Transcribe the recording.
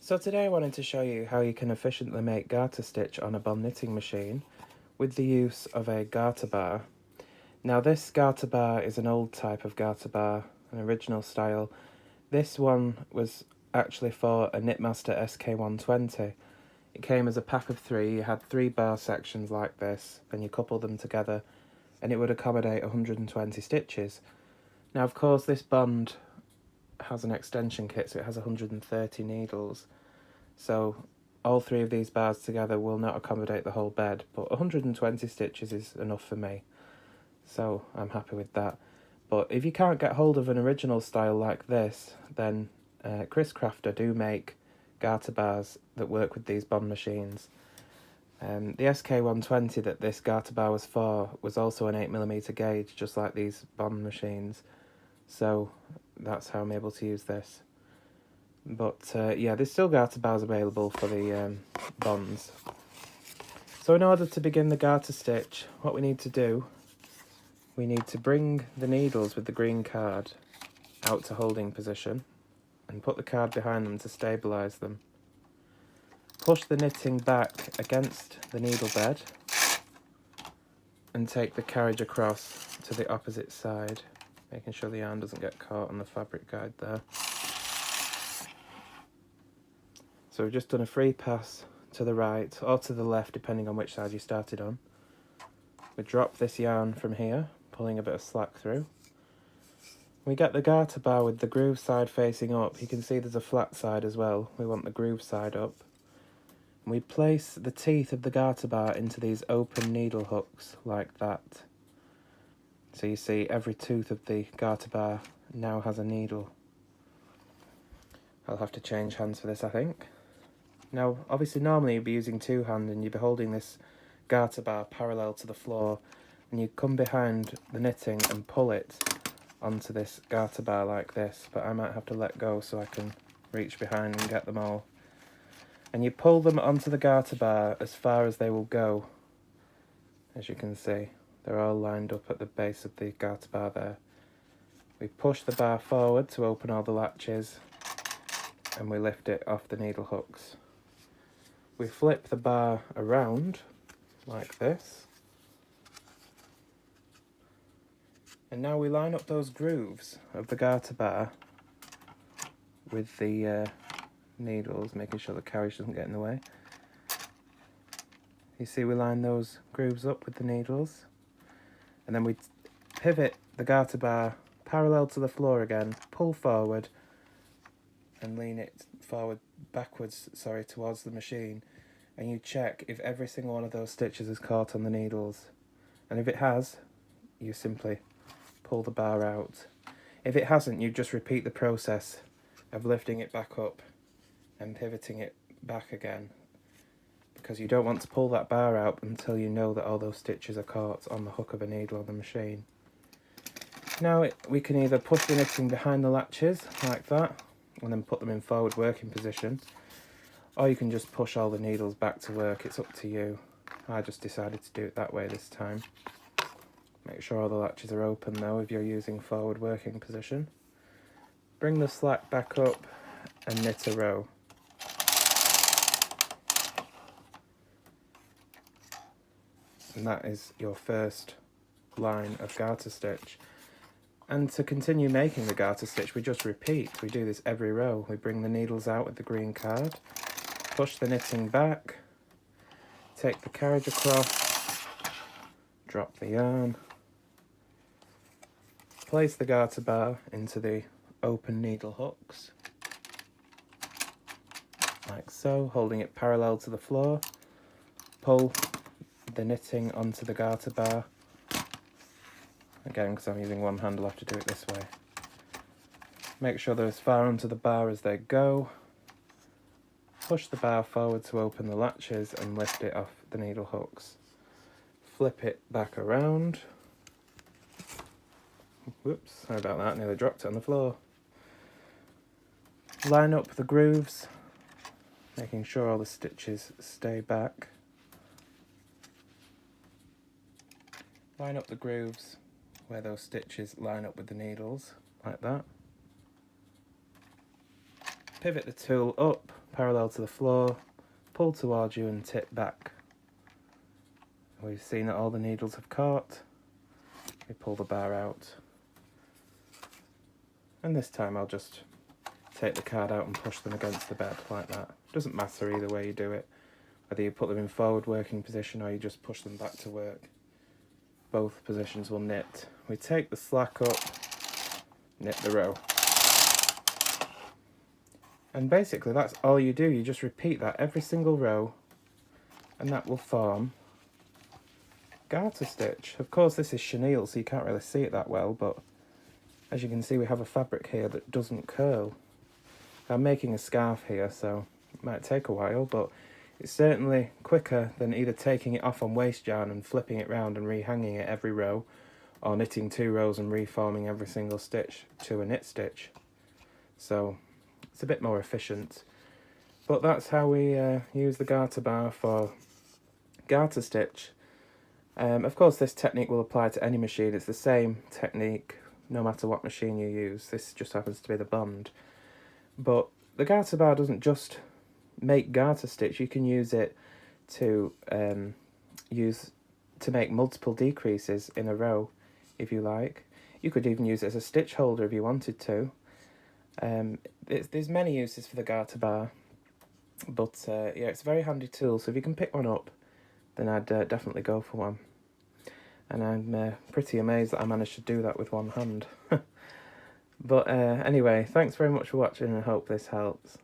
So today I wanted to show you how you can efficiently make garter stitch on a bond knitting machine with the use of a garter bar. Now this garter bar is an old type of garter bar, an original style. This one was actually for a Knitmaster SK120. It came as a pack of 3, you had 3 bar sections like this, then you couple them together and it would accommodate 120 stitches. Now of course this bond has an extension kit, so it has 130 needles. So all 3 of these bars together will not accommodate the whole bed, but 120 stitches is enough for me. So I'm happy with that. But if you can't get hold of an original style like this, then Chris Crafter do make garter bars that work with these bond machines. The SK120 that this garter bar was for was also an 8mm gauge, just like these bond machines. So that's how I'm able to use this. But yeah, there's still garter bars available for the bonds. So in order to begin the garter stitch, what we need to do, we need to bring the needles with the green card out to holding position and put the card behind them to stabilise them. Push the knitting back against the needle bed and take the carriage across to the opposite side, making sure the yarn doesn't get caught on the fabric guide there. So we've just done a free pass to the right or to the left, depending on which side you started on. We drop this yarn from here, pulling a bit of slack through. We get the garter bar with the groove side facing up. You can see there's a flat side as well. We want the groove side up. And we place the teeth of the garter bar into these open needle hooks like that. So you see every tooth of the garter bar now has a needle. I'll have to change hands for this, I think. Now, obviously normally you'd be using 2 hands and you'd be holding this garter bar parallel to the floor, and you come behind the knitting and pull it onto this garter bar like this, but I might have to let go so I can reach behind and get them all. And you pull them onto the garter bar as far as they will go. As you can see, they're all lined up at the base of the garter bar there. We push the bar forward to open all the latches and we lift it off the needle hooks. We flip the bar around like this. And now we line up those grooves of the garter bar with the needles, making sure the carriage doesn't get in the way. You see we line those grooves up with the needles. And then we pivot the garter bar parallel to the floor again, pull forward and lean it backwards towards the machine, and you check if every single one of those stitches is caught on the needles, and if it has, you simply pull the bar out. If it hasn't, you just repeat the process of lifting it back up and pivoting it back again, because you don't want to pull that bar out until you know that all those stitches are caught on the hook of a needle on the machine. Now we can either push the knitting behind the latches like that and then put them in forward working position, or you can just push all the needles back to work. It's up to you. I just decided to do it that way this time. Make sure all the latches are open though if you're using forward working position. Bring the slack back up and knit a row. And that is your first line of garter stitch. And to continue making the garter stitch, we just repeat. We do this every row. We bring the needles out with the green card, push the knitting back, take the carriage across, drop the yarn, place the garter bar into the open needle hooks, like so, holding it parallel to the floor, pull the knitting onto the garter bar. Again, because I'm using one hand, I'll have to do it this way. Make sure they're as far onto the bar as they go. Push the bar forward to open the latches and lift it off the needle hooks. Flip it back around. Whoops, sorry about that, nearly dropped it on the floor. Line up the grooves, making sure all the stitches stay back. Line up the grooves where those stitches line up with the needles, like that. pivot the tool up parallel to the floor, pull towards you and tip back. We've seen that all the needles have caught. We pull the bar out. And this time I'll just take the card out and push them against the bed like that. Doesn't matter either way you do it, whether you put them in forward working position or you just push them back to work. Both positions will knit. We take the slack up, knit the row. And basically that's all you do. You just repeat that every single row and that will form garter stitch. Of course this is chenille so you can't really see it that well, but as you can see we have a fabric here that doesn't curl. I'm making a scarf here so it might take a while, but it's certainly quicker than either taking it off on waste yarn and flipping it round and rehanging it every row, or knitting 2 rows and reforming every single stitch to a knit stitch. So it's a bit more efficient. But that's how we use the garter bar for garter stitch. Of course this technique will apply to any machine. It's the same technique no matter what machine you use. This just happens to be the Bond. But the garter bar doesn't just make garter stitch. You can use it to make multiple decreases in a row if you like. You could even use it as a stitch holder if you wanted to. There's many uses for the garter bar, but yeah, it's a very handy tool, so if you can pick one up then I'd definitely go for one. And I'm pretty amazed that I managed to do that with one hand. But anyway, thanks very much for watching and I hope this helps.